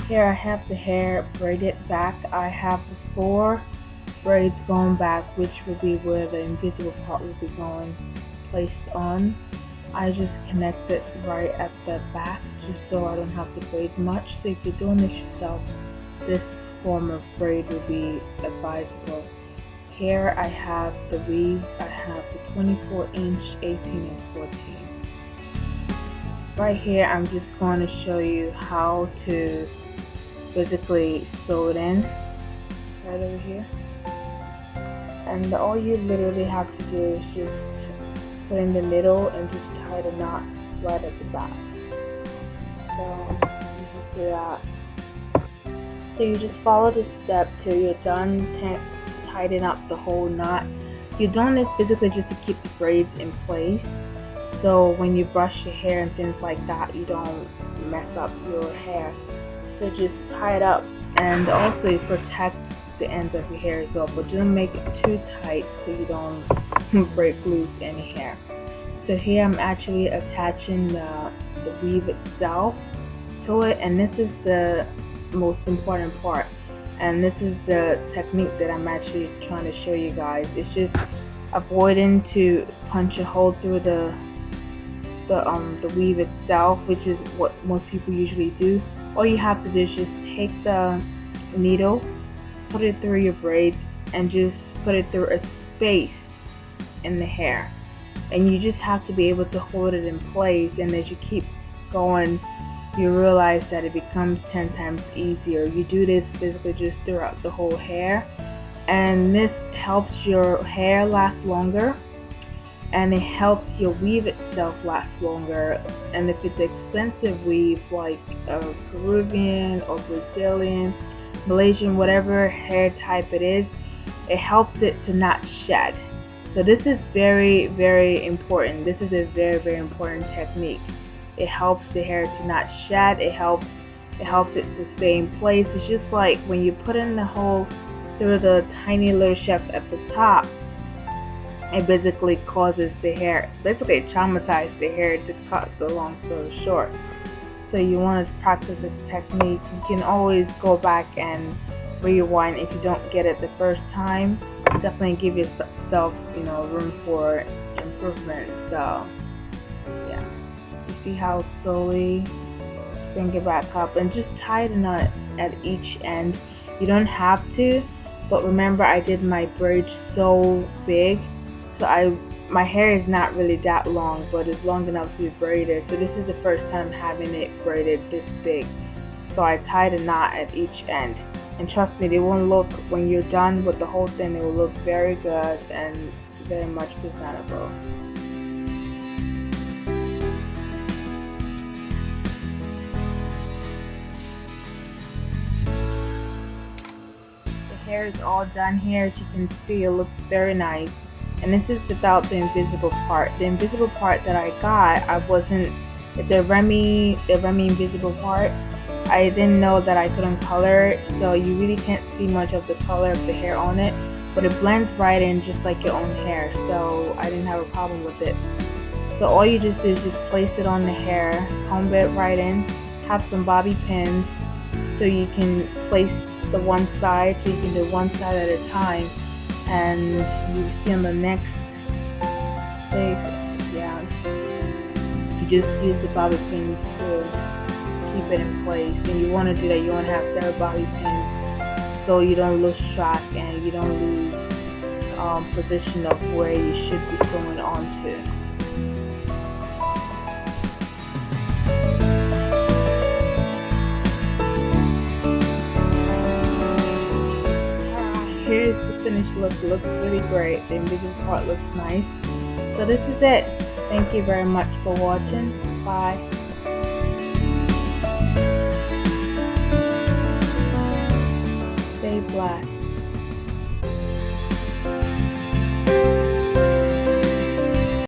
Here I have the hair braided back. I have the 4 braids going back, which will be where the invisible part will be going placed on. I just connect it right at the back just so I don't have to braid much. So if you're doing this yourself, this form of braid will be advisable. Here I have the weave. I have the 24-inch, 18 and 14. Right here I'm just going to show you how to physically sew it in right over here. And all you literally have to do is just put in the middle and just tie the knot right at the back. So you just do that. So you just follow this step till you're done tidying up the whole knot. You're doing this physically just to keep the braids in place. So when you brush your hair and things like that, you don't mess up your hair. So just tie it up, and also it protects the ends of your hair as well, but don't make it too tight so you don't break loose any hair. So here I'm actually attaching the weave itself to it, and this is the most important part, and this is the technique that I'm actually trying to show you guys. It's just avoiding to punch a hole through the weave itself, which is what most people usually do. All you have to do is just take the needle, put it through your braids, and just put it through a space in the hair, and you just have to be able to hold it in place. And as you keep going, you realize that it becomes 10 times easier. You do this physically just throughout the whole hair, and this helps your hair last longer, and it helps your weave itself last longer. And if it's expensive weave like Peruvian or Brazilian, Malaysian, whatever hair type it is, it helps it to not shed. So this is very, very important. This is a very, very important technique. It helps the hair to not shed. It helps it to stay in place. It's just like when you put in the hole through the tiny little shaft at the top, it basically causes the hair, basically traumatize the hair to cut the long story short. So you want to practice this technique. You can always go back and rewind if you don't get it the first time. Definitely give yourself, room for improvement. So yeah, you see how slowly bring it back up, and just tie the knot at each end. You don't have to, but remember I did my braids so big, so my hair is not really that long, but it's long enough to be braided. So this is the first time having it braided this big. So I tied a knot at each end, and trust me, they won't look, when you're done with the whole thing, it will look very good and very much presentable. The hair is all done here. As you can see, it looks very nice. And this is without the invisible part. The invisible part that I got, the Remy invisible part, I didn't know that I couldn't color it, so you really can't see much of the color of the hair on it, but it blends right in just like your own hair, so I didn't have a problem with it. So all you just do is just place it on the hair, comb it right in, have some bobby pins so you can place the one side, so you can do one side at a time. And you see on the next place, yeah, you just use the bobby pins to keep it in place. And you want to do that, you want to have several bobby pins so you don't lose track and you don't lose position of where you should be sewing onto. Here's the finished look. It looks really great. The invisible part looks nice. So this is it. Thank you very much for watching. Bye. Stay blessed.